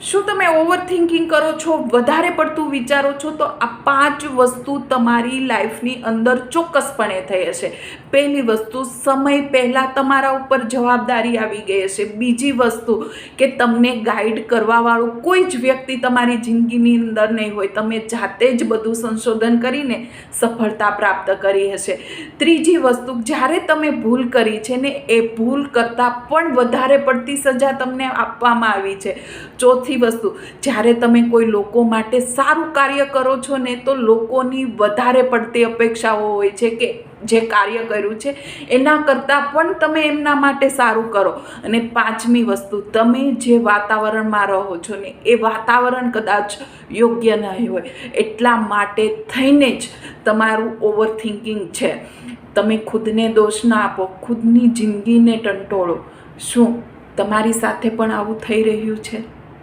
શું તમે ઓવરથિંકિંગ કરો છો, વધારે પડતું વિચારો છો? તો આ 5 વસ્તુ તમારી લાઈફની અંદર ચોક્કસપણે થઈ હશે. પહેલી વસ્તુ, સમય પહેલાં તમારા ઉપર જવાબદારી આવી ગઈ હશે. બીજી વસ્તુ કે તમને ગાઈડ કરવાવાળું કોઈ જ વ્યક્તિ તમારી જિંદગીની અંદર નહીં હોય, તમે જાતે જ બધું સંશોધન કરીને સફળતા પ્રાપ્ત કરી હશે. ત્રીજી વસ્તુ, જ્યારે તમે ભૂલ કરી છે ને એ ભૂલ કરતાં પણ વધારે પડતી સજા તમને આપવામાં આવી છે. ચોથી વસ્તુ, જ્યારે તમે કોઈ લોકો માટે સારું કાર્ય કરો છો ને તો લોકોની વધારે પડતી અપેક્ષાઓ હોય છે કે જે કાર્ય કર્યું છે એના કરતાં પણ તમે એમના માટે સારું કરો. અને પાંચમી વસ્તુ, તમે જે વાતાવરણમાં રહો છો ને એ વાતાવરણ કદાચ યોગ્ય નહીં હોય, એટલા માટે થઈને જ તમારું ઓવરથિંકિંગ છે. તમે ખુદને દોષ ના આપો, ખુદની જિંદગીને ટંટોળો. શું તમારી સાથે પણ આવું થઈ રહ્યું છે?